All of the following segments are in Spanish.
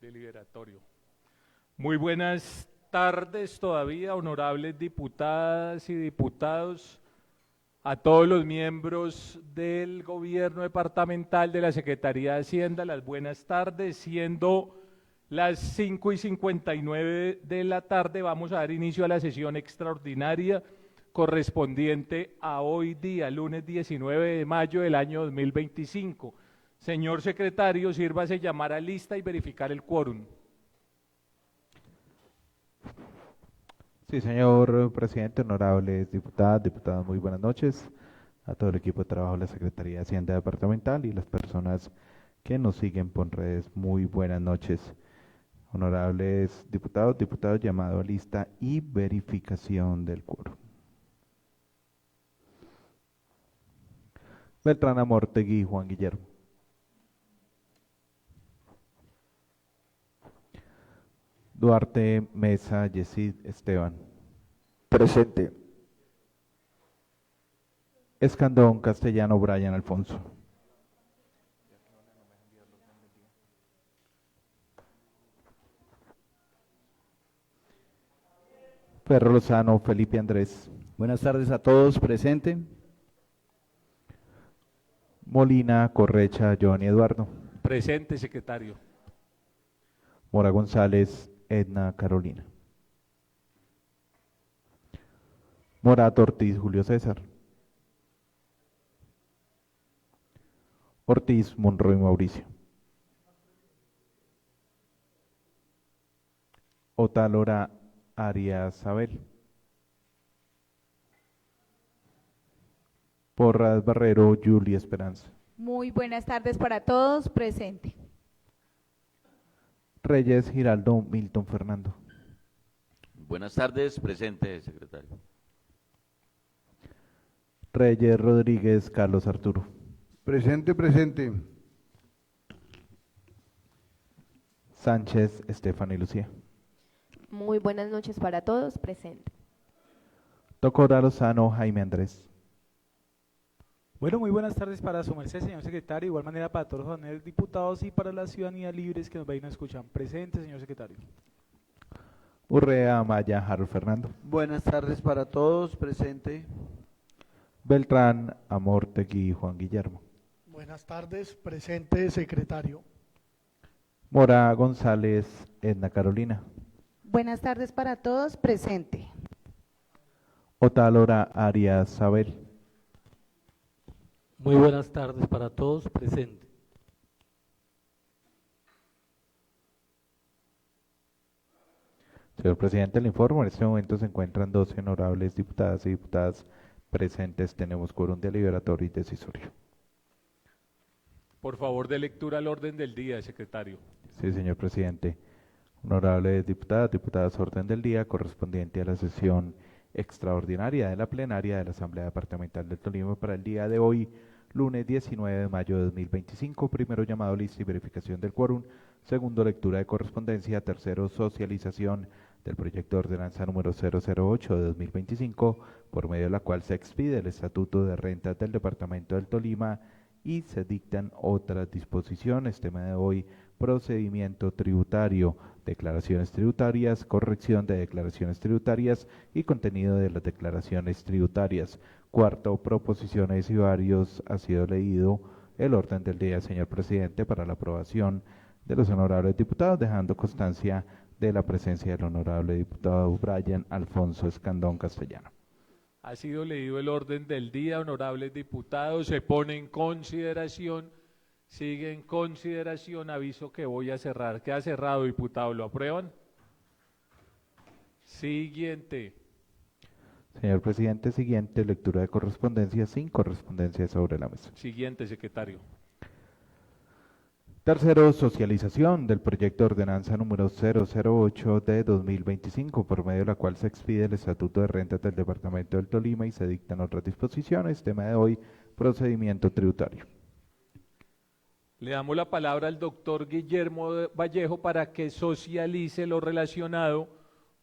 Deliberatorio. Muy buenas tardes todavía, honorables diputadas y diputados, a todos los miembros del gobierno departamental de la Secretaría de Hacienda, las buenas tardes. Siendo las 5:59 de la tarde, vamos a dar inicio a la sesión extraordinaria correspondiente a hoy día, lunes 19 de mayo del año 2025. Señor secretario, sírvase llamar a lista y verificar el quórum. Sí, señor presidente, honorables diputadas, diputados, muy buenas noches a todo el equipo de trabajo de la Secretaría de Hacienda Departamental y las personas que nos siguen por redes, muy buenas noches. Honorables diputados, llamado a lista y verificación del quórum. Beltrán Amortegui, Juan Guillermo. Duarte Mesa, Yesid Esteban. Presente. Escandón Castellano, Brian Alfonso. Ferro Lozano, Felipe Andrés. Buenas tardes a todos, presente. Molina Correcha, Johnny Eduardo. Presente, secretario. Mora González, Edna Carolina. Morato Ortiz, Julio César. Ortiz, Monroy Mauricio. Otalora Arias Abel. Porras Barrero, Julia Esperanza. Muy buenas tardes para todos, presente. Reyes Giraldo, Milton Fernando. Buenas tardes, presente, secretario. Reyes Rodríguez, Carlos Arturo. Presente. Sánchez, Estefany Lucía. Muy buenas noches para todos, presente. Tocora Lozano, Jaime Andrés. Bueno, muy buenas tardes para su merced, señor secretario, de igual manera para todos los paneles diputados y para la ciudadanía libres que nos ven y nos escuchan. Presente, señor secretario. Urrea Amaya, Harold Fernando. Buenas tardes para todos, presente. Beltrán Amortegui, Juan Guillermo. Buenas tardes, presente, secretario. Mora González, Edna Carolina. Buenas tardes para todos, presente. Otalora Arias Abel. Muy buenas tardes para todos, presente. Señor presidente, le informo, en este momento se encuentran 12 honorables diputadas y diputadas presentes. Tenemos quórum deliberatorio y decisorio. Por favor, de lectura al orden del día, secretario. Sí, señor presidente. Honorables diputadas, diputadas, orden del día correspondiente a la sesión extraordinaria de la plenaria de la Asamblea Departamental del Tolima para el día de hoy, lunes 19 de mayo de 2025. Primero, llamado a lista y verificación del quórum. Segundo, lectura de correspondencia. Tercero, socialización del proyecto de ordenanza número 008 de 2025, por medio de la cual se expide el Estatuto de Rentas del Departamento del Tolima y se dictan otras disposiciones. Tema de hoy, procedimiento tributario, declaraciones tributarias, corrección de declaraciones tributarias y contenido de las declaraciones tributarias. Cuarto, proposiciones y varios. Ha sido leído el orden del día, señor presidente, para la aprobación de los honorables diputados, dejando constancia de la presencia del honorable diputado Brian Alfonso Escandón Castellano. Ha sido leído el orden del día, honorables diputados, se pone en consideración, sigue en consideración, aviso que voy a cerrar. Queda cerrado, diputado, ¿lo aprueban? Siguiente. Señor presidente, siguiente, lectura de correspondencia sin correspondencia sobre la mesa. Siguiente, secretario. Tercero, socialización del proyecto de ordenanza número 008 de 2025, por medio de la cual se expide el Estatuto de Rentas del Departamento del Tolima y se dictan otras disposiciones. Tema de hoy, procedimiento tributario. Le damos la palabra al doctor Guillermo Vallejo para que socialice lo relacionado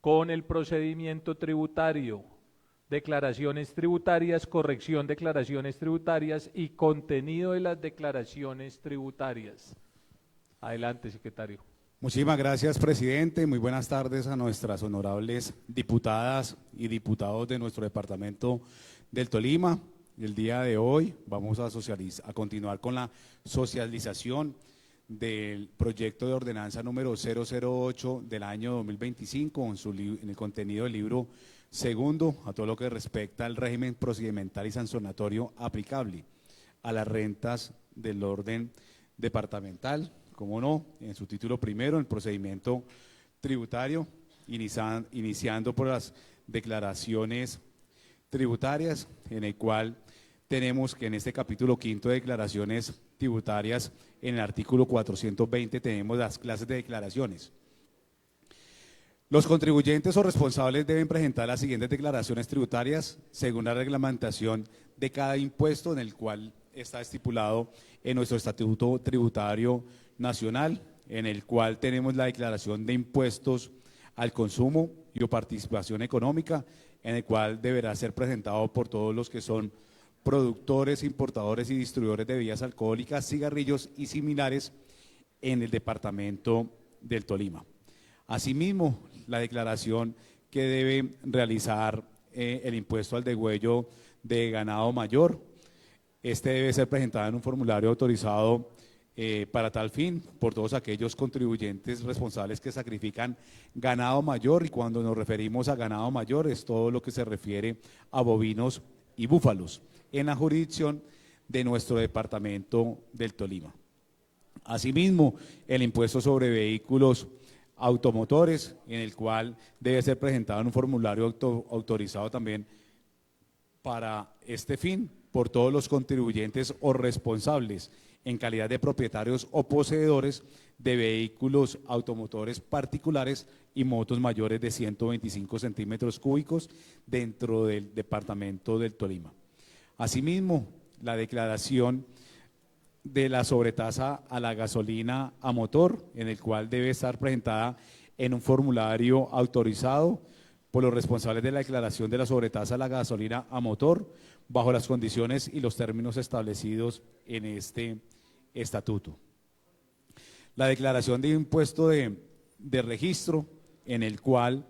con el procedimiento tributario, declaraciones tributarias, corrección de declaraciones tributarias y contenido de las declaraciones tributarias. Adelante, secretario. Muchísimas gracias, presidente. Muy buenas tardes a nuestras honorables diputadas y diputados de nuestro departamento del Tolima. El día de hoy vamos a continuar con la socialización del proyecto de ordenanza número 008 del año 2025 en el contenido del libro segundo, a todo lo que respecta al régimen procedimental y sancionatorio aplicable a las rentas del orden departamental. Como no, en su título primero, el procedimiento tributario, iniciando por las declaraciones tributarias, en el cual tenemos que en este capítulo quinto de declaraciones tributarias, en el artículo 420, tenemos las clases de declaraciones. Los contribuyentes o responsables deben presentar las siguientes declaraciones tributarias según la reglamentación de cada impuesto en el cual está estipulado en nuestro Estatuto Tributario Nacional, en el cual tenemos la declaración de impuestos al consumo y o participación económica, en el cual deberá ser presentado por todos los que son productores, importadores y distribuidores de bebidas alcohólicas, cigarrillos y similares en el departamento del Tolima. Asimismo, la declaración que debe realizar el impuesto al degüello de ganado mayor, este debe ser presentado en un formulario autorizado para tal fin por todos aquellos contribuyentes responsables que sacrifican ganado mayor, y cuando nos referimos a ganado mayor es todo lo que se refiere a bovinos y búfalos en la jurisdicción de nuestro departamento del Tolima. Asimismo, el impuesto sobre vehículos automotores, en el cual debe ser presentado en un formulario autorizado también para este fin por todos los contribuyentes o responsables en calidad de propietarios o poseedores de vehículos automotores particulares y motos mayores de 125 centímetros cúbicos dentro del departamento del Tolima. Asimismo, la declaración de la sobretasa a la gasolina a motor, en el cual debe estar presentada en un formulario autorizado por los responsables de la declaración de la sobretasa a la gasolina a motor, bajo las condiciones y los términos establecidos en este estatuto. La declaración de impuesto de registro, en el cual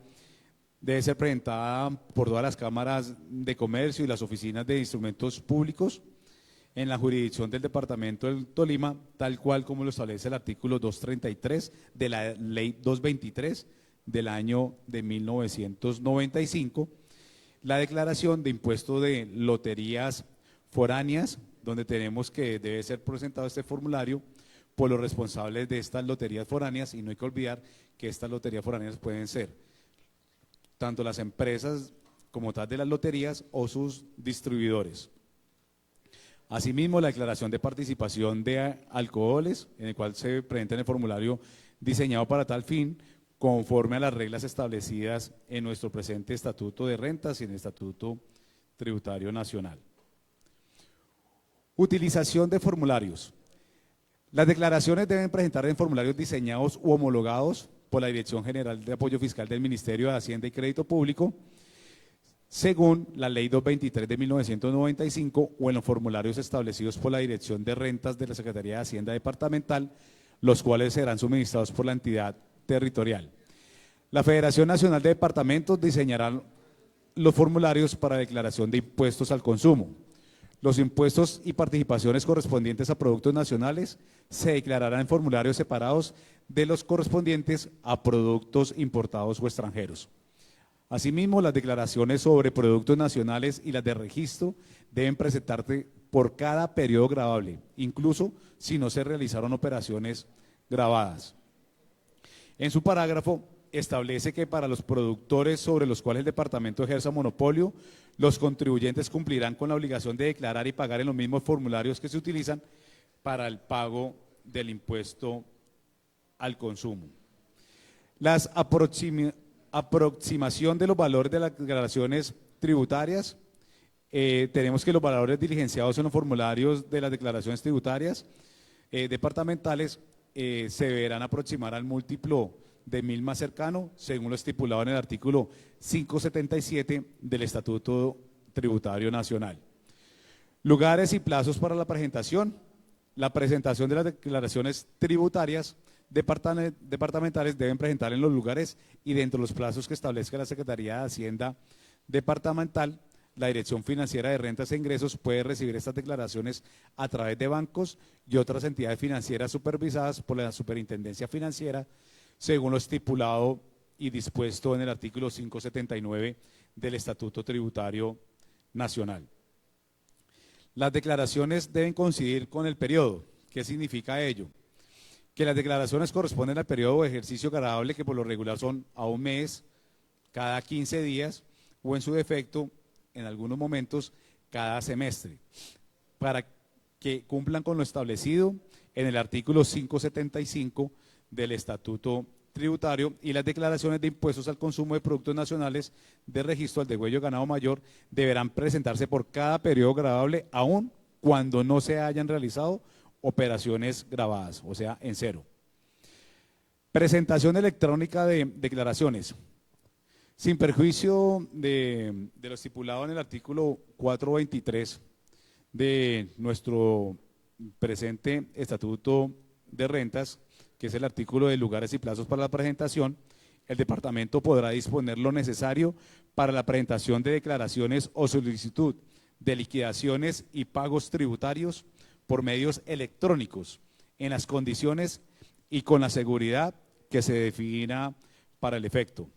debe ser presentada por todas las cámaras de comercio y las oficinas de instrumentos públicos en la jurisdicción del departamento del Tolima, tal cual como lo establece el artículo 233 de la ley 223 del año de 1995, la declaración de impuesto de loterías foráneas, donde tenemos que debe ser presentado este formulario por los responsables de estas loterías foráneas, y no hay que olvidar que estas loterías foráneas pueden ser tanto las empresas como tal de las loterías o sus distribuidores. Asimismo, la declaración de participación de alcoholes, en el cual se presenta en el formulario diseñado para tal fin, conforme a las reglas establecidas en nuestro presente Estatuto de Rentas y en el Estatuto Tributario Nacional. Utilización de formularios. Las declaraciones deben presentar en formularios diseñados u homologados por la Dirección General de Apoyo Fiscal del Ministerio de Hacienda y Crédito Público, según la Ley 223 de 1995, o en los formularios establecidos por la Dirección de Rentas de la Secretaría de Hacienda Departamental, los cuales serán suministrados por la entidad territorial. La Federación Nacional de Departamentos diseñará los formularios para declaración de impuestos al consumo. Los impuestos y participaciones correspondientes a productos nacionales se declararán en formularios separados de los correspondientes a productos importados o extranjeros. Asimismo, las declaraciones sobre productos nacionales y las de registro deben presentarse por cada periodo gravable, incluso si no se realizaron operaciones gravadas. En su parágrafo, establece que para los productores sobre los cuales el departamento ejerza monopolio, los contribuyentes cumplirán con la obligación de declarar y pagar en los mismos formularios que se utilizan para el pago del impuesto al consumo. Las aproximación de los valores de las declaraciones tributarias. Tenemos que los valores diligenciados en los formularios de las declaraciones tributarias departamentales se deberán aproximar al múltiplo de 1000 más cercano, según lo estipulado en el artículo 577 del Estatuto Tributario Nacional. Lugares y plazos para la presentación. La presentación de las declaraciones tributarias departamentales deben presentar en los lugares y dentro de los plazos que establezca la Secretaría de Hacienda departamental. La Dirección Financiera de Rentas e Ingresos puede recibir estas declaraciones a través de bancos y otras entidades financieras supervisadas por la Superintendencia Financiera, según lo estipulado y dispuesto en el artículo 579 del Estatuto Tributario Nacional. Las declaraciones deben coincidir con el periodo. ¿Qué significa ello? Que las declaraciones corresponden al periodo de ejercicio gradable, que por lo regular son a un mes, cada 15 días, o en su defecto, en algunos momentos, cada semestre, para que cumplan con lo establecido en el artículo 575 del Estatuto Tributario, y las declaraciones de impuestos al consumo de productos nacionales de registro al degüello ganado mayor deberán presentarse por cada periodo gravable, aun cuando no se hayan realizado operaciones grabadas, o sea, en cero. Presentación electrónica de declaraciones. Sin perjuicio de lo estipulado en el artículo 423 de nuestro presente Estatuto de Rentas, que es el artículo de lugares y plazos para la presentación, el departamento podrá disponer lo necesario para la presentación de declaraciones o solicitud de liquidaciones y pagos tributarios por medios electrónicos, en las condiciones y con la seguridad que se defina para el efecto.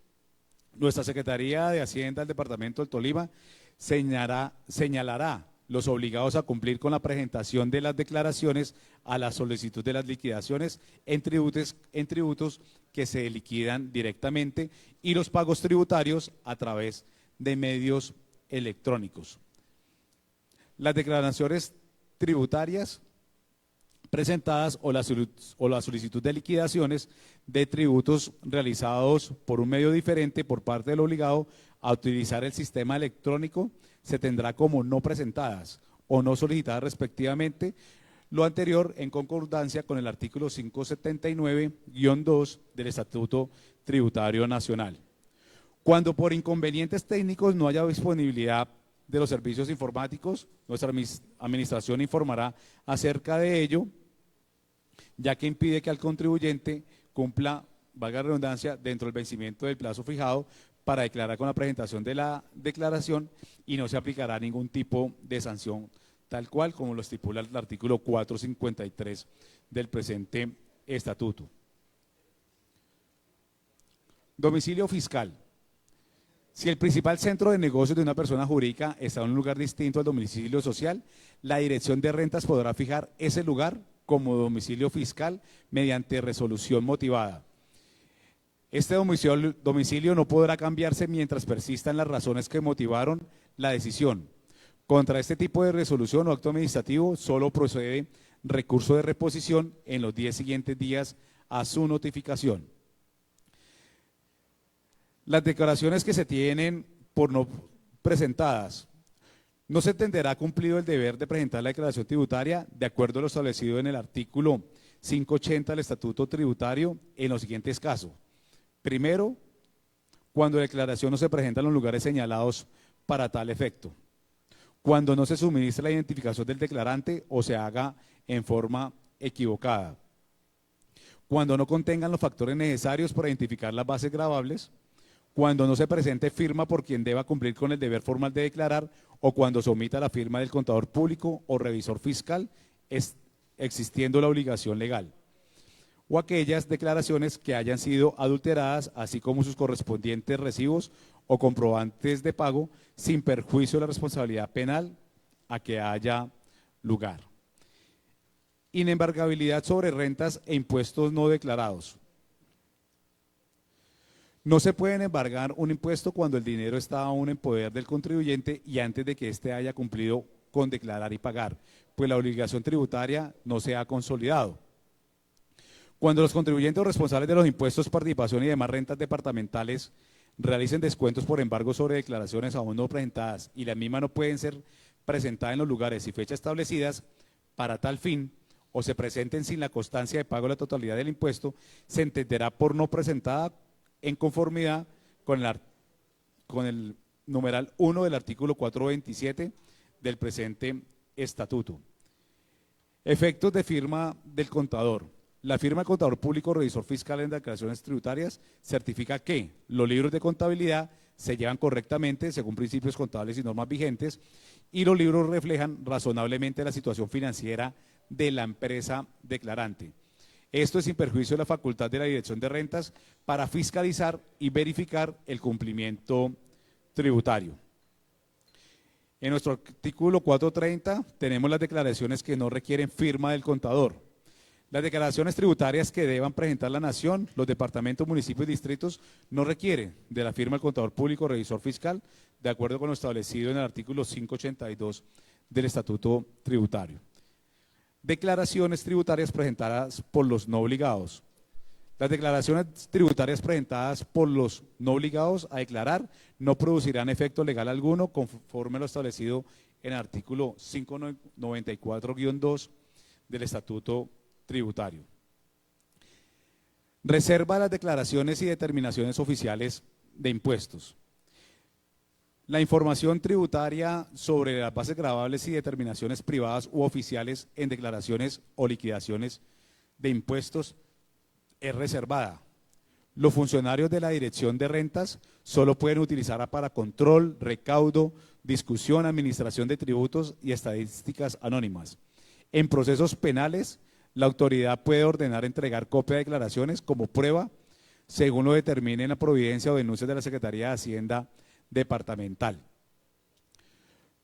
Nuestra Secretaría de Hacienda del Departamento del Tolima señalará los obligados a cumplir con la presentación de las declaraciones a la solicitud de las liquidaciones en tributos que se liquidan directamente y los pagos tributarios a través de medios electrónicos. Las declaraciones tributarias presentadas o la solicitud de liquidaciones de tributos realizados por un medio diferente por parte del obligado a utilizar el sistema electrónico se tendrá como no presentadas o no solicitadas respectivamente, lo anterior en concordancia con el artículo 579-2 del Estatuto Tributario Nacional. Cuando por inconvenientes técnicos no haya disponibilidad de los servicios informáticos, nuestra administración informará acerca de ello, ya que impide que al contribuyente cumpla, valga la redundancia, dentro del vencimiento del plazo fijado para declarar con la presentación de la declaración, y no se aplicará ningún tipo de sanción, tal cual como lo estipula el artículo 453 del presente estatuto. Domicilio fiscal. Si el principal centro de negocios de una persona jurídica está en un lugar distinto al domicilio social, la Dirección de Rentas podrá fijar ese lugar como domicilio fiscal mediante resolución motivada. Este domicilio no podrá cambiarse mientras persistan las razones que motivaron la decisión. Contra este tipo de resolución o acto administrativo solo procede recurso de reposición en los 10 siguientes días a su notificación. Las declaraciones que se tienen por no presentadas, no se entenderá cumplido el deber de presentar la declaración tributaria de acuerdo a lo establecido en el artículo 580 del Estatuto Tributario en los siguientes casos. Primero, cuando la declaración no se presenta en los lugares señalados para tal efecto. Cuando no se suministra la identificación del declarante o se haga en forma equivocada. Cuando no contengan los factores necesarios para identificar las bases gravables. Cuando no se presente firma por quien deba cumplir con el deber formal de declarar, o cuando se omita la firma del contador público o revisor fiscal, existiendo la obligación legal, o aquellas declaraciones que hayan sido adulteradas, así como sus correspondientes recibos o comprobantes de pago, sin perjuicio de la responsabilidad penal a que haya lugar. Inembargabilidad sobre rentas e impuestos no declarados. No se pueden embargar un impuesto cuando el dinero está aún en poder del contribuyente y antes de que éste haya cumplido con declarar y pagar, pues la obligación tributaria no se ha consolidado. Cuando los contribuyentes responsables de los impuestos, participación y demás rentas departamentales realicen descuentos por embargo sobre declaraciones aún no presentadas y las mismas no pueden ser presentadas en los lugares y fechas establecidas para tal fin, o se presenten sin la constancia de pago de la totalidad del impuesto, se entenderá por no presentada en conformidad con el numeral 1 del artículo 427 del presente estatuto. Efectos de firma del contador. La firma del contador público revisor fiscal en declaraciones tributarias certifica que los libros de contabilidad se llevan correctamente según principios contables y normas vigentes y los libros reflejan razonablemente la situación financiera de la empresa declarante. Esto es sin perjuicio de la facultad de la Dirección de Rentas para fiscalizar y verificar el cumplimiento tributario. En nuestro artículo 430 tenemos las declaraciones que no requieren firma del contador. Las declaraciones tributarias que deban presentar la Nación, los departamentos, municipios y distritos no requieren de la firma del contador público revisor fiscal, de acuerdo con lo establecido en el artículo 582 del Estatuto Tributario. Declaraciones tributarias presentadas por los no obligados. Las declaraciones tributarias presentadas por los no obligados a declarar no producirán efecto legal alguno conforme a lo establecido en el artículo 594-2 del Estatuto Tributario. Reserva las declaraciones y determinaciones oficiales de impuestos. La información tributaria sobre las bases gravables y determinaciones privadas u oficiales en declaraciones o liquidaciones de impuestos es reservada. Los funcionarios de la Dirección de Rentas solo pueden utilizarla para control, recaudo, discusión, administración de tributos y estadísticas anónimas. En procesos penales, la autoridad puede ordenar entregar copia de declaraciones como prueba según lo determine en la providencia o denuncias de la Secretaría de Hacienda departamental.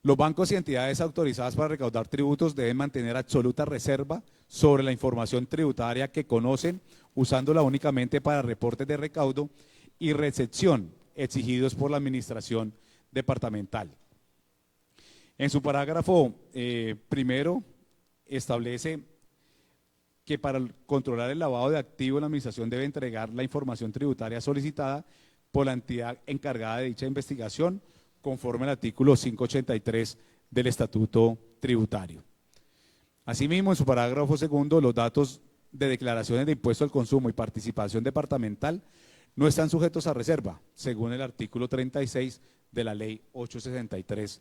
Los bancos y entidades autorizadas para recaudar tributos deben mantener absoluta reserva sobre la información tributaria que conocen, usándola únicamente para reportes de recaudo y recepción exigidos por la administración departamental. En su parágrafo primero establece que para controlar el lavado de activos la administración debe entregar la información tributaria solicitada por la entidad encargada de dicha investigación, conforme al artículo 583 del Estatuto Tributario. Asimismo, en su parágrafo segundo, los datos de declaraciones de impuesto al consumo y participación departamental no están sujetos a reserva, según el artículo 36 de la Ley 863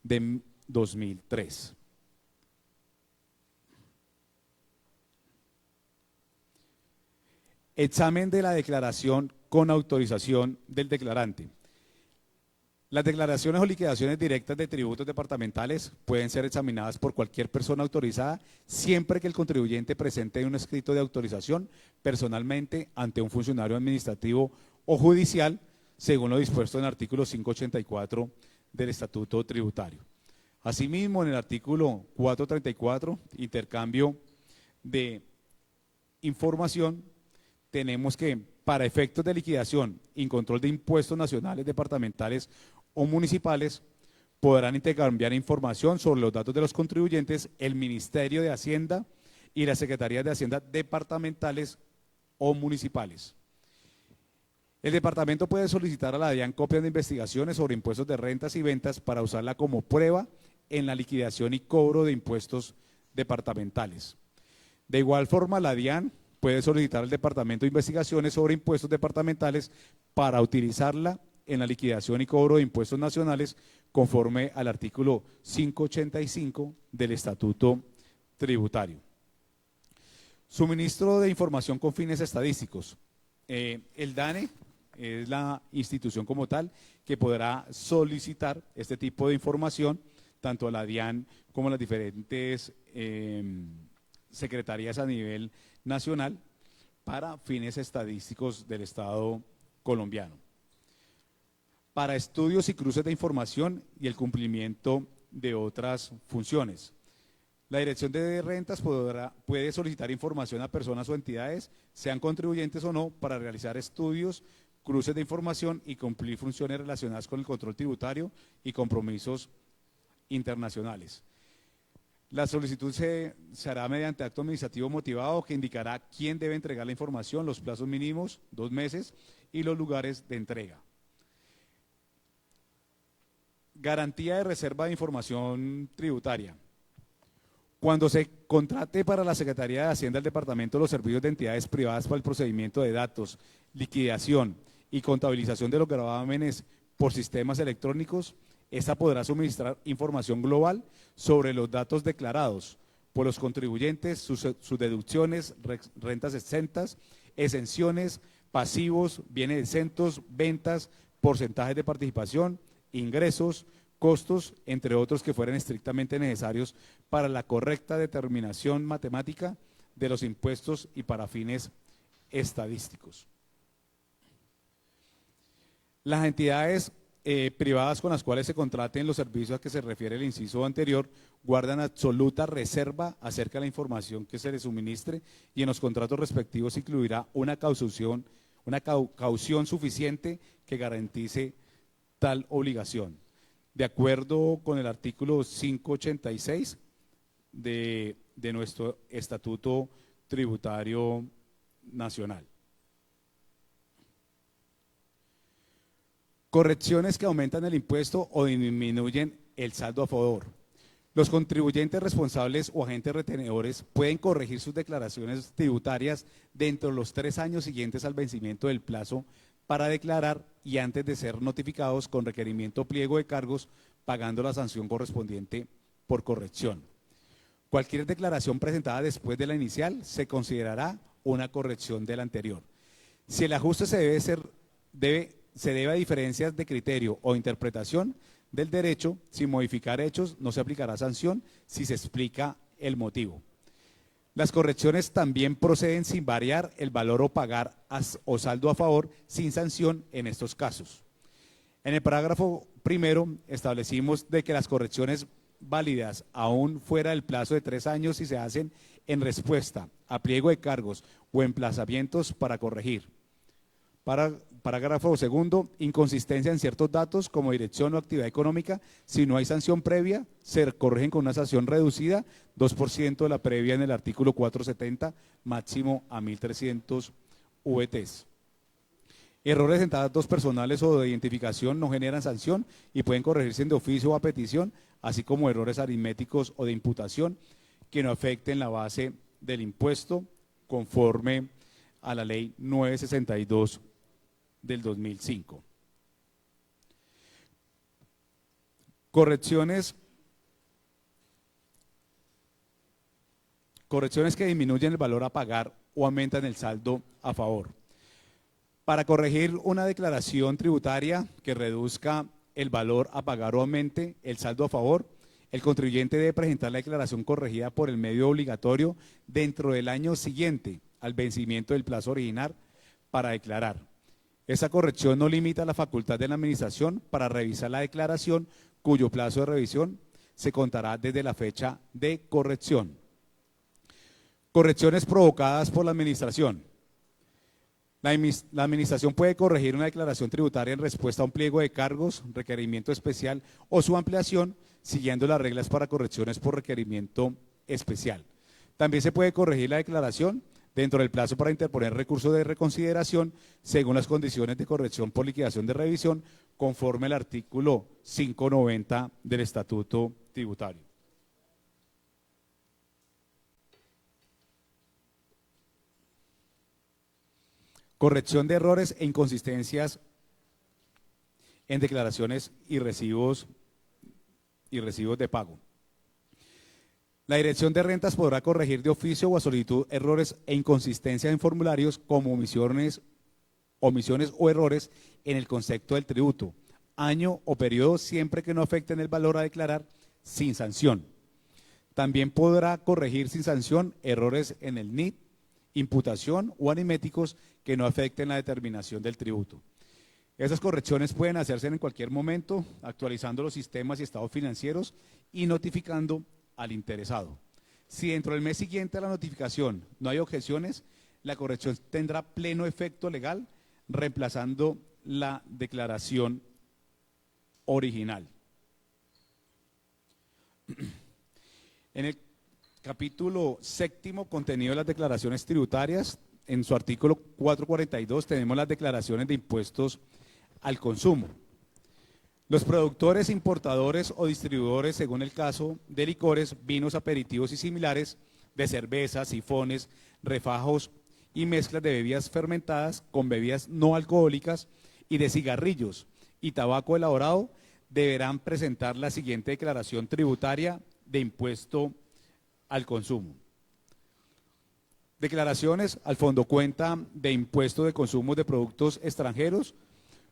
de 2003. Examen de la declaración con autorización del declarante. Las declaraciones o liquidaciones directas de tributos departamentales pueden ser examinadas por cualquier persona autorizada siempre que el contribuyente presente un escrito de autorización personalmente ante un funcionario administrativo o judicial, según lo dispuesto en el artículo 584 del Estatuto Tributario. Asimismo, en el artículo 434, intercambio de información, tenemos que para efectos de liquidación y control de impuestos nacionales, departamentales o municipales, podrán intercambiar información sobre los datos de los contribuyentes el Ministerio de Hacienda y las Secretarías de Hacienda departamentales o municipales. El departamento puede solicitar a la DIAN copias de investigaciones sobre impuestos de rentas y ventas para usarla como prueba en la liquidación y cobro de impuestos departamentales. De igual forma, la DIAN puede solicitar al Departamento de Investigaciones sobre Impuestos Departamentales para utilizarla en la liquidación y cobro de impuestos nacionales conforme al artículo 585 del Estatuto Tributario. Suministro de información con fines estadísticos. El DANE es la institución como tal que podrá solicitar este tipo de información tanto a la DIAN como a las diferentes secretarías a nivel nacional para fines estadísticos del Estado colombiano. Para estudios y cruces de información y el cumplimiento de otras funciones. La Dirección de Rentas puede solicitar información a personas o entidades, sean contribuyentes o no, para realizar estudios, cruces de información y cumplir funciones relacionadas con el control tributario y compromisos internacionales. La solicitud se hará mediante acto administrativo motivado que indicará quién debe entregar la información, los plazos mínimos, 2 meses, y los lugares de entrega. Garantía de reserva de información tributaria. Cuando se contrate para la Secretaría de Hacienda del Departamento los servicios de entidades privadas para el procedimiento de datos, liquidación y contabilización de los gravámenes por sistemas electrónicos, esta podrá suministrar información global sobre los datos declarados, por los contribuyentes, sus deducciones, rentas exentas, exenciones, pasivos, bienes exentos, ventas, porcentajes de participación, ingresos, costos, entre otros que fueran estrictamente necesarios para la correcta determinación matemática de los impuestos y para fines estadísticos. Las entidades privadas con las cuales se contraten los servicios a que se refiere el inciso anterior guardan absoluta reserva acerca de la información que se les suministre y en los contratos respectivos incluirá una caución suficiente que garantice tal obligación, de acuerdo con el artículo 586 de nuestro Estatuto Tributario Nacional. Correcciones que aumentan el impuesto o disminuyen el saldo a favor. Los contribuyentes responsables o agentes retenedores pueden corregir sus declaraciones tributarias dentro de los 3 años siguientes al vencimiento del plazo para declarar y antes de ser notificados con requerimiento o pliego de cargos, pagando la sanción correspondiente por corrección. Cualquier declaración presentada después de la inicial se considerará una corrección de la anterior. Si el ajuste se debe a diferencias de criterio o interpretación del derecho, sin modificar hechos, no se aplicará sanción si se explica el motivo. Las correcciones también proceden sin variar el valor o pagar o saldo a favor sin sanción en estos casos. En el parágrafo primero establecimos de que las correcciones válidas aún fuera del plazo de 3 años si se hacen en respuesta a pliego de cargos o emplazamientos para corregir. Parágrafo segundo, inconsistencia en ciertos datos como dirección o actividad económica, si no hay sanción previa, se corrigen con una sanción reducida, 2% de la previa en el artículo 470, máximo a 1.300 VTs. Errores en datos personales o de identificación no generan sanción y pueden corregirse de oficio o a petición, así como errores aritméticos o de imputación que no afecten la base del impuesto conforme a la ley 962 del 2005. Correcciones que disminuyen el valor a pagar o aumentan el saldo a favor. Para corregir una declaración tributaria que reduzca el valor a pagar o aumente el saldo a favor, el contribuyente debe presentar la declaración corregida por el medio obligatorio dentro del año siguiente al vencimiento del plazo original para declarar. Esa corrección no limita la facultad de la administración para revisar la declaración, cuyo plazo de revisión se contará desde la fecha de corrección. Correcciones provocadas por la administración. La administración puede corregir una declaración tributaria en respuesta a un pliego de cargos, requerimiento especial o su ampliación, siguiendo las reglas para correcciones por requerimiento especial. También se puede corregir la declaración dentro del plazo para interponer recurso de reconsideración según las condiciones de corrección por liquidación de revisión, conforme al artículo 590 del Estatuto Tributario. Corrección de errores e inconsistencias en declaraciones y recibos de pago. La Dirección de Rentas podrá corregir de oficio o a solicitud errores e inconsistencias en formularios como omisiones o errores en el concepto del tributo, año o periodo, siempre que no afecten el valor a declarar, sin sanción. También podrá corregir sin sanción errores en el NIT, imputación o aritméticos que no afecten la determinación del tributo. Esas correcciones pueden hacerse en cualquier momento, actualizando los sistemas y estados financieros y notificando al interesado. Si dentro del mes siguiente a la notificación no hay objeciones, la corrección tendrá pleno efecto legal, reemplazando la declaración original. En el capítulo séptimo, contenido de las declaraciones tributarias, en su artículo 442 tenemos las declaraciones de impuestos al consumo. Los productores, importadores o distribuidores, según el caso de licores, vinos, aperitivos y similares, de cervezas, sifones, refajos y mezclas de bebidas fermentadas con bebidas no alcohólicas y de cigarrillos y tabaco elaborado, deberán presentar la siguiente declaración tributaria de impuesto al consumo. Declaraciones al fondo cuenta de impuesto de consumo de productos extranjeros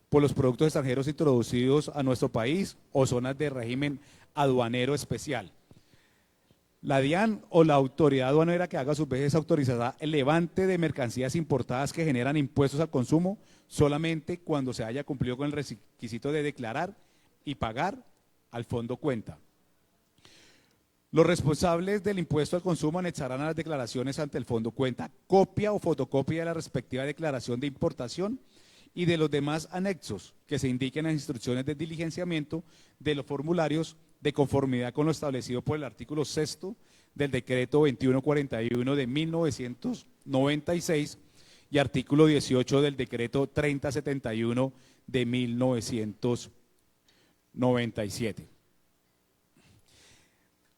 por los productos extranjeros introducidos a nuestro país o zonas de régimen aduanero especial. La DIAN o la autoridad aduanera que haga a sus veces autorizará el levante de mercancías importadas que generan impuestos al consumo solamente cuando se haya cumplido con el requisito de declarar y pagar al fondo cuenta. Los responsables del impuesto al consumo anexarán a las declaraciones ante el fondo cuenta copia o fotocopia de la respectiva declaración de importación y de los demás anexos que se indiquen en las instrucciones de diligenciamiento de los formularios de conformidad con lo establecido por el artículo 6 del decreto 2141 de 1996 y artículo 18 del decreto 3071 de 1997.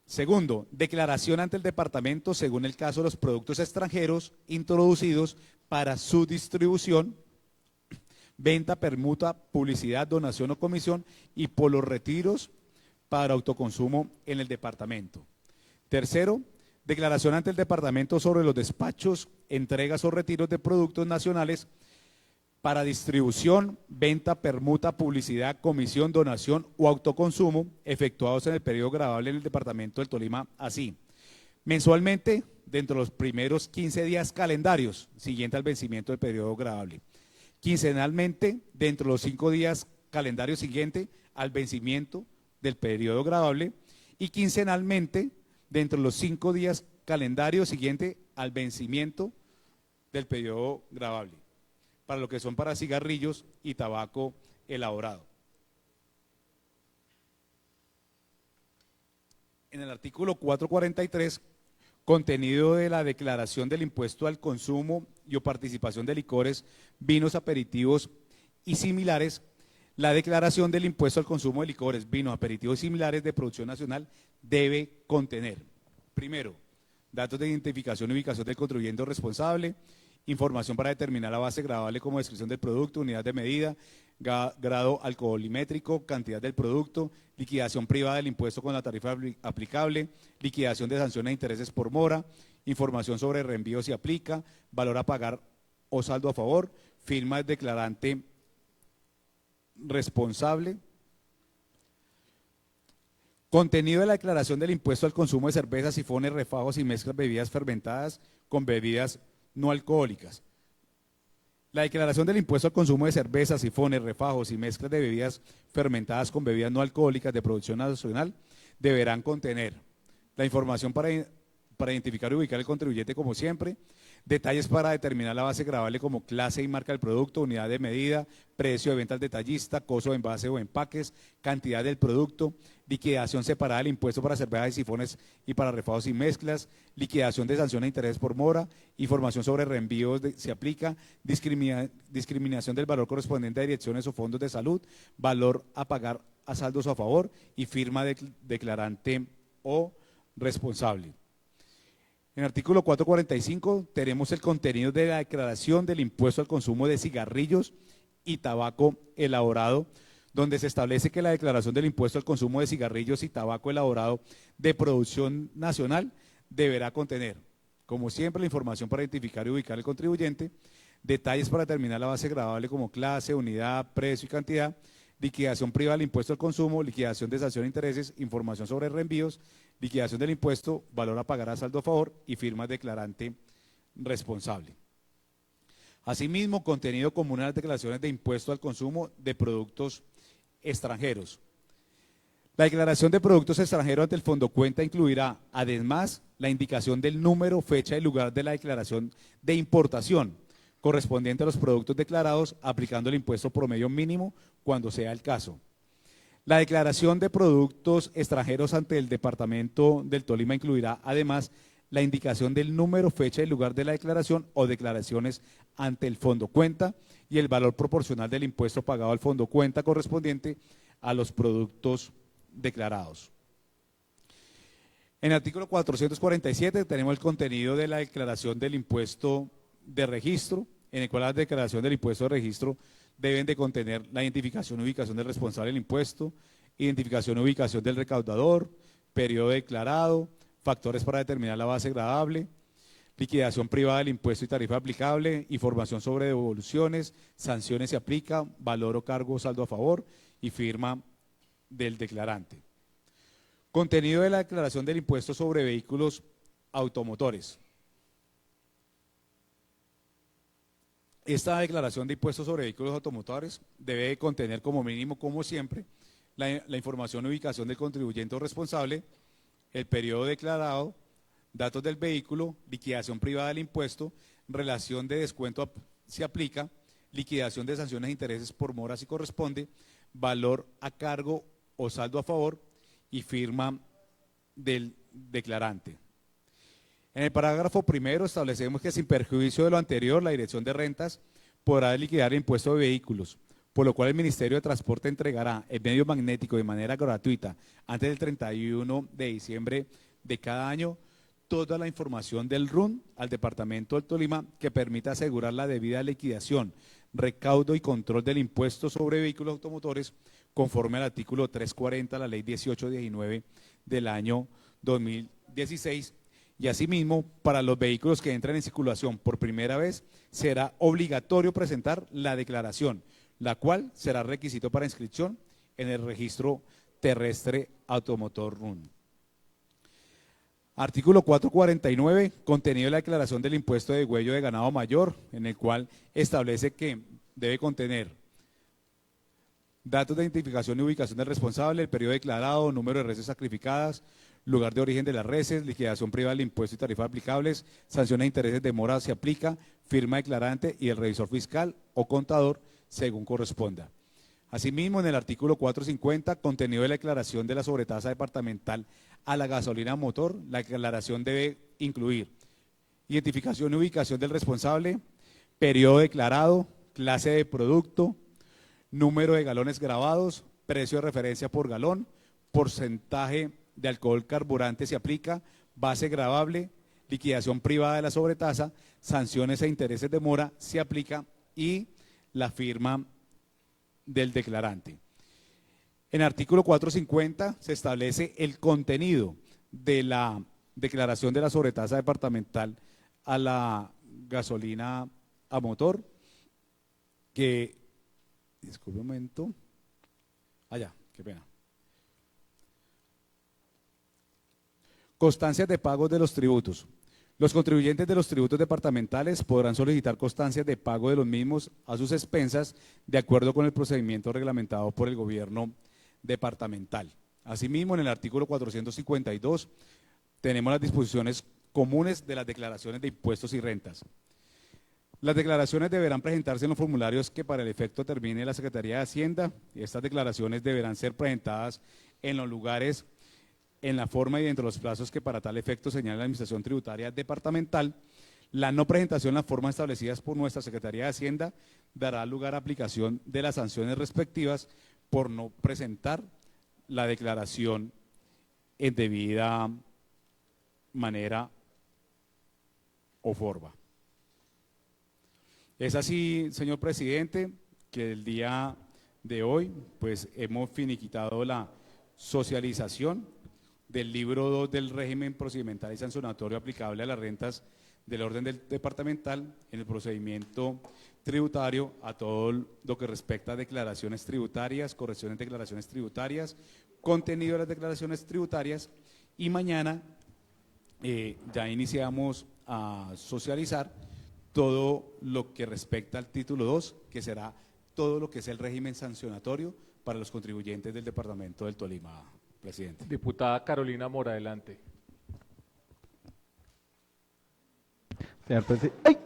Segundo, declaración ante el departamento según el caso de los productos extranjeros introducidos para su distribución, venta, permuta, publicidad, donación o comisión y por los retiros para autoconsumo en el departamento. Tercero, declaración ante el departamento sobre los despachos, entregas o retiros de productos nacionales para distribución, venta, permuta, publicidad, comisión, donación o autoconsumo efectuados en el periodo gravable en el departamento del Tolima, así. Mensualmente, dentro de los primeros 15 días calendarios siguiente al vencimiento del periodo gravable. Quincenalmente, dentro de los 5 días calendarios siguiente al vencimiento del periodo gravable y quincenalmente, dentro de los 5 días calendarios siguiente al vencimiento del periodo gravable, para lo que son para cigarrillos y tabaco elaborado. En el artículo 443, contenido de la declaración del impuesto al consumo y o participación de licores, vinos, aperitivos y similares, la declaración del impuesto al consumo de licores, vinos, aperitivos y similares de producción nacional debe contener, primero, datos de identificación y ubicación del contribuyente responsable, información para determinar la base gravable como descripción del producto, unidad de medida, grado alcoholimétrico, cantidad del producto, liquidación privada del impuesto con la tarifa aplicable, liquidación de sanciones e intereses por mora, información sobre reenvío si aplica, valor a pagar o saldo a favor, firma del declarante responsable. Contenido de la declaración del impuesto al consumo de cervezas, sifones, refajos y mezclas de bebidas fermentadas con bebidas no alcohólicas. La declaración del impuesto al consumo de cervezas, sifones, refajos y mezclas de bebidas fermentadas con bebidas no alcohólicas de producción nacional deberán contener la información para identificar y ubicar el contribuyente como siempre, detalles para determinar la base gravable como clase y marca del producto, unidad de medida, precio de venta al detallista, costo de envase o empaques, cantidad del producto, liquidación separada del impuesto para cervezas y sifones y para refajos y mezclas, liquidación de sanciones e intereses por mora, información sobre reenvíos si aplica, discriminación del valor correspondiente a direcciones o fondos de salud, valor a pagar a saldos a favor y firma del declarante o responsable. En el artículo 445 tenemos el contenido de la declaración del impuesto al consumo de cigarrillos y tabaco elaborado, donde se establece que la declaración del impuesto al consumo de cigarrillos y tabaco elaborado de producción nacional deberá contener, como siempre, la información para identificar y ubicar al contribuyente, detalles para determinar la base gravable como clase, unidad, precio y cantidad, liquidación privada del impuesto al consumo, liquidación de sanción de intereses, información sobre reenvíos, liquidación del impuesto, valor a pagar a saldo a favor y firma declarante responsable. Asimismo, contenido común a las declaraciones de impuesto al consumo de productos extranjeros. La declaración de productos extranjeros ante el fondo cuenta incluirá, además, la indicación del número, fecha y lugar de la declaración de importación correspondiente a los productos declarados, aplicando el impuesto promedio mínimo cuando sea el caso. La declaración de productos extranjeros ante el Departamento del Tolima incluirá, además, la indicación del número, fecha y lugar de la declaración o declaraciones ante el fondo cuenta y el valor proporcional del impuesto pagado al fondo cuenta correspondiente a los productos declarados. En el artículo 447 tenemos el contenido de la declaración del impuesto de registro, en el cual la declaración del impuesto de registro deben de contener la identificación y ubicación del responsable del impuesto, identificación y ubicación del recaudador, periodo declarado, factores para determinar la base gravable, liquidación privada del impuesto y tarifa aplicable, información sobre devoluciones, sanciones se aplica, valor o cargo o saldo a favor y firma del declarante. Contenido de la declaración del impuesto sobre vehículos automotores. Esta declaración de impuestos sobre vehículos automotores debe contener como mínimo, como siempre, la información y ubicación del contribuyente o responsable, el periodo declarado, datos del vehículo, liquidación privada del impuesto, relación de descuento si aplica, liquidación de sanciones e intereses por mora si corresponde, valor a cargo o saldo a favor y firma del declarante. En el parágrafo primero establecemos que sin perjuicio de lo anterior, la Dirección de Rentas podrá liquidar el impuesto de vehículos, por lo cual el Ministerio de Transporte entregará el medio magnético de manera gratuita antes del 31 de diciembre de cada año toda la información del RUN al Departamento del Tolima que permita asegurar la debida liquidación, recaudo y control del impuesto sobre vehículos automotores conforme al artículo 340 de la Ley 1819 del año 2016. Y asimismo, para los vehículos que entran en circulación por primera vez, será obligatorio presentar la declaración, la cual será requisito para inscripción en el registro terrestre automotor RUN. Artículo 449, contenido de la declaración del impuesto de degüello de ganado mayor, en el cual establece que debe contener datos de identificación y ubicación del responsable, el periodo declarado, número de reses sacrificadas, lugar de origen de las reses, liquidación privada del impuesto y tarifas aplicables, sanciones e intereses de mora si aplica, firma declarante y el revisor fiscal o contador según corresponda. Asimismo, en el artículo 450, contenido de la declaración de la sobretasa departamental a la gasolina a motor, la declaración debe incluir identificación y ubicación del responsable, periodo declarado, clase de producto, número de galones grabados, precio de referencia por galón, porcentaje de alcohol carburante se aplica, base gravable, liquidación privada de la sobretasa, sanciones e intereses de mora se aplica y la firma del declarante. En el artículo 450 se establece el contenido de la declaración de la sobretasa departamental a la gasolina a motor, que, disculpe un momento, qué pena. Constancias de pagos de los tributos. Los contribuyentes de los tributos departamentales podrán solicitar constancias de pago de los mismos a sus expensas de acuerdo con el procedimiento reglamentado por el gobierno departamental. Asimismo, en el artículo 452 tenemos las disposiciones comunes de las declaraciones de impuestos y rentas. Las declaraciones deberán presentarse en los formularios que para el efecto termine la Secretaría de Hacienda. Estas declaraciones deberán ser presentadas en los lugares, en la forma y dentro de los plazos que para tal efecto señala la Administración Tributaria Departamental. La no presentación en las formas establecidas por nuestra Secretaría de Hacienda dará lugar a aplicación de las sanciones respectivas por no presentar la declaración en debida manera o forma. Es así, señor presidente, que el día de hoy pues hemos finiquitado la socialización del libro 2 del régimen procedimental y sancionatorio aplicable a las rentas del orden departamental en el procedimiento tributario a todo lo que respecta a declaraciones tributarias, correcciones de declaraciones tributarias, contenido de las declaraciones tributarias y mañana ya iniciamos a socializar todo lo que respecta al título 2, que será todo lo que es el régimen sancionatorio para los contribuyentes del departamento del Tolima, presidente. Diputada Carolina Mora, adelante. Señor presidente. ¡Ay!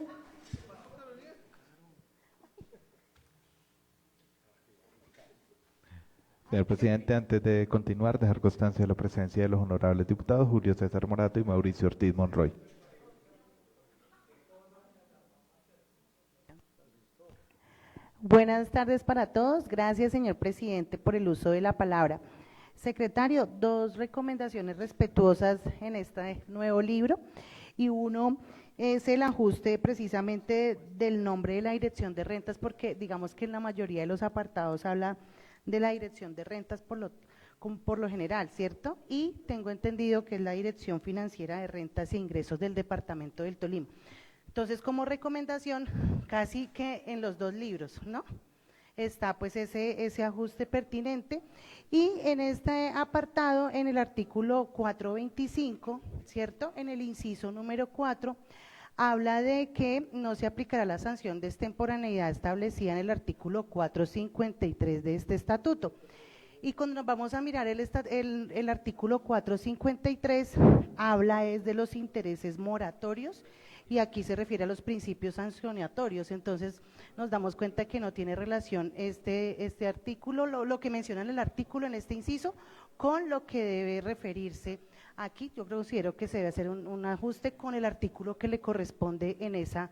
Señor presidente, antes de continuar, dejar constancia de la presencia de los honorables diputados Julio César Morato y Mauricio Ortiz Monroy. Buenas tardes para todos. Gracias, señor presidente, por el uso de la palabra. Secretario, dos recomendaciones respetuosas en este nuevo libro y uno es el ajuste precisamente del nombre de la Dirección de Rentas, porque digamos que en la mayoría de los apartados habla de la Dirección de Rentas, por lo general, ¿cierto? Y tengo entendido que es la Dirección Financiera de Rentas e Ingresos del Departamento del Tolima. Entonces, como recomendación, casi que en los dos libros, ¿no? Está pues ese ajuste pertinente, y en este apartado, en el artículo 425, ¿cierto? En el inciso número 4, habla de que no se aplicará la sanción de extemporaneidad establecida en el artículo 453 de este estatuto. Y cuando nos vamos a mirar el artículo 453, habla es de los intereses moratorios, y aquí se refiere a los principios sancionatorios. Entonces nos damos cuenta que no tiene relación este artículo, lo que menciona en el artículo, en este inciso, con lo que debe referirse aquí. Yo considero que se debe hacer un ajuste con el artículo que le corresponde en esa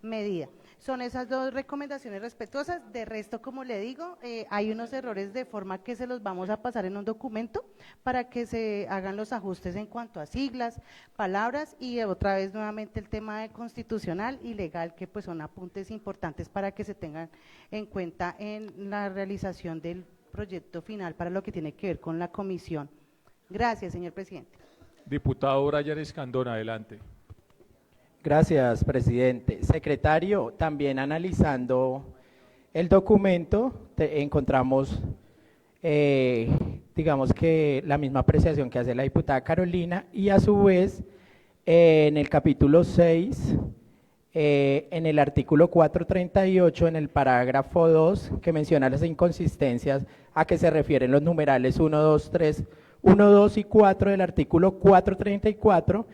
medida. Son esas dos recomendaciones respetuosas. De resto, como le digo, hay unos errores de forma que se los vamos a pasar en un documento para que se hagan los ajustes en cuanto a siglas, palabras, y otra vez nuevamente el tema de constitucional y legal, que pues son apuntes importantes para que se tengan en cuenta en la realización del proyecto final para lo que tiene que ver con la comisión. Gracias, señor presidente. Diputado Brian Escandón, adelante. Gracias, presidente. Secretario, también analizando el documento, encontramos, digamos que la misma apreciación que hace la diputada Carolina, y a su vez, en el capítulo 6, en el artículo 438, en el parágrafo 2, que menciona las inconsistencias a que se refieren los numerales 1, 2, 3, 1, 2 y 4 del artículo 434,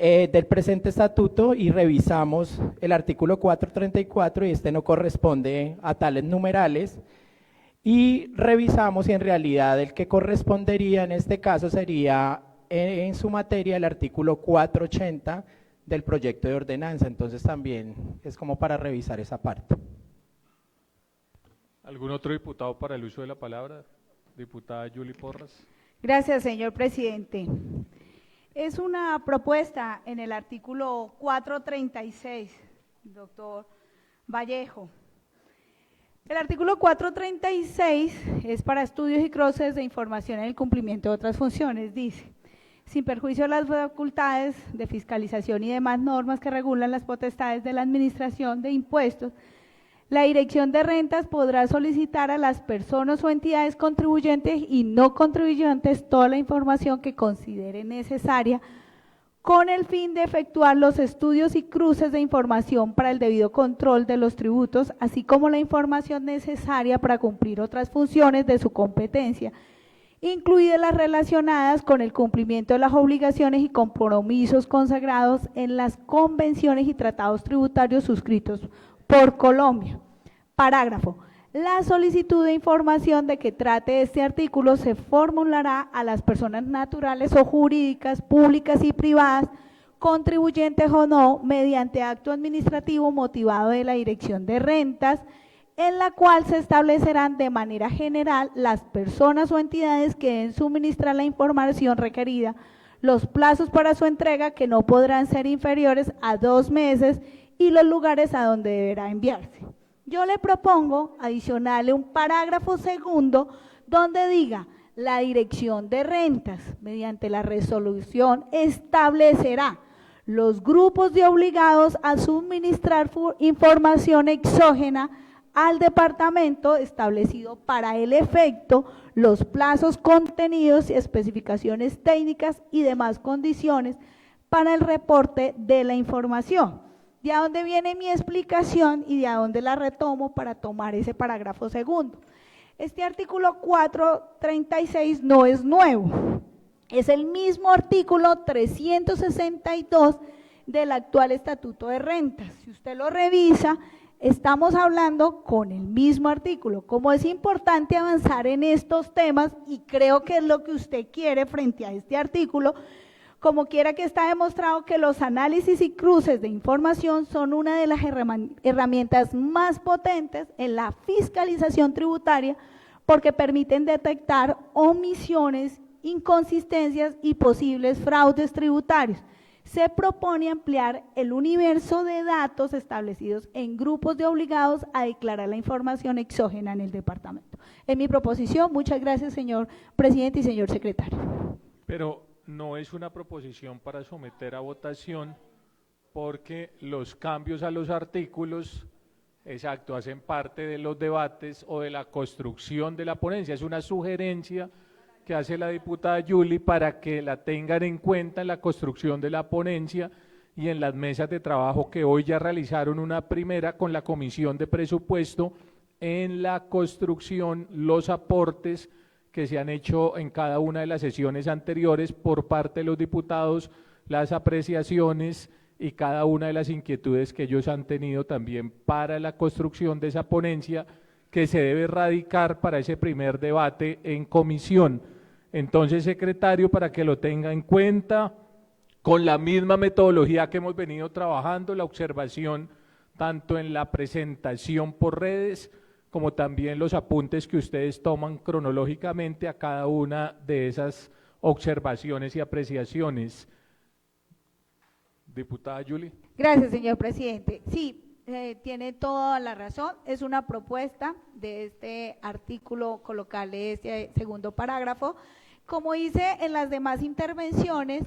del presente estatuto, y revisamos el artículo 434 y este no corresponde a tales numerales, y revisamos y en realidad el que correspondería en este caso sería en su materia el artículo 480 del proyecto de ordenanza. Entonces también es como para revisar esa parte. ¿Algún otro diputado para el uso de la palabra? Diputada Yuli Porras. Gracias, señor presidente. Es una propuesta en el artículo 436, doctor Vallejo. El artículo 436 es para estudios y cruces de información en el cumplimiento de otras funciones. Dice: sin perjuicio de las facultades de fiscalización y demás normas que regulan las potestades de la administración de impuestos, la Dirección de Rentas podrá solicitar a las personas o entidades contribuyentes y no contribuyentes toda la información que considere necesaria con el fin de efectuar los estudios y cruces de información para el debido control de los tributos, así como la información necesaria para cumplir otras funciones de su competencia, incluidas las relacionadas con el cumplimiento de las obligaciones y compromisos consagrados en las convenciones y tratados tributarios suscritos por Colombia. Parágrafo. La solicitud de información de que trate este artículo se formulará a las personas naturales o jurídicas, públicas y privadas, contribuyentes o no, mediante acto administrativo motivado de la Dirección de Rentas, en la cual se establecerán de manera general las personas o entidades que deben suministrar la información requerida, los plazos para su entrega, que no podrán ser inferiores a 2 meses, y los lugares a donde deberá enviarse. Yo le propongo adicionarle un parágrafo segundo donde diga: la Dirección de Rentas, mediante la resolución, establecerá los grupos de obligados a suministrar información exógena al departamento establecido para el efecto, los plazos, contenidos y especificaciones técnicas y demás condiciones para el reporte de la información. De a dónde viene mi explicación y de a dónde la retomo para tomar ese parágrafo segundo. Este artículo 436 no es nuevo, es el mismo artículo 362 del actual Estatuto de Rentas. Si usted lo revisa, estamos hablando con el mismo artículo. Como es importante avanzar en estos temas, y creo que es lo que usted quiere frente a este artículo, como quiera que está demostrado que los análisis y cruces de información son una de las herramientas más potentes en la fiscalización tributaria, porque permiten detectar omisiones, inconsistencias y posibles fraudes tributarios. se propone ampliar el universo de datos establecidos en grupos de obligados a declarar la información exógena en el departamento. En mi proposición, muchas gracias, señor presidente y señor secretario. Pero no es una proposición para someter a votación porque los cambios a los artículos, exacto, hacen parte de los debates o de la construcción de la ponencia. Es una sugerencia que hace la diputada Yuli para que la tengan en cuenta en la construcción de la ponencia y en las mesas de trabajo que hoy ya realizaron una primera con la Comisión de Presupuesto en la construcción, los aportes que se han hecho en cada una de las sesiones anteriores por parte de los diputados, las apreciaciones y cada una de las inquietudes que ellos han tenido también para la construcción de esa ponencia que se debe radicar para ese primer debate en comisión. Entonces, secretario, para que lo tenga en cuenta, con la misma metodología que hemos venido trabajando, la observación tanto en la presentación por redes como también los apuntes que ustedes toman cronológicamente a cada una de esas observaciones y apreciaciones. Diputada Yuli. Gracias, señor presidente. Sí, tiene toda la razón. Es una propuesta de este artículo colocarle este segundo parágrafo. Como hice en las demás intervenciones,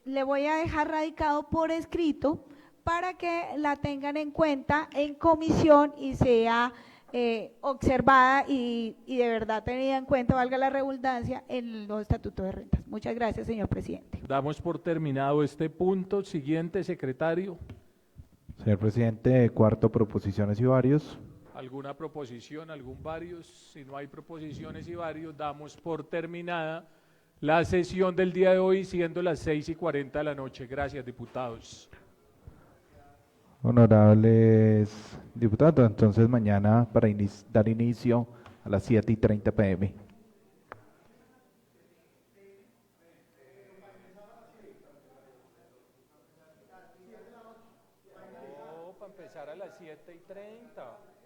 le voy a dejar radicado por escrito para que la tengan en cuenta en comisión y sea observada y de verdad tenida en cuenta, valga la redundancia, en los estatutos de rentas. Muchas gracias, señor presidente. Damos por terminado este punto. Siguiente, secretario. Señor presidente, cuarto, proposiciones y varios. ¿Alguna proposición, algún varios? Si no hay proposiciones y varios, damos por terminada la sesión del día de hoy, siendo las 6:40 de la noche. Gracias, diputados. Honorables diputados, entonces mañana para dar inicio a las 7:30 p.m. No, para empezar a las 7:30.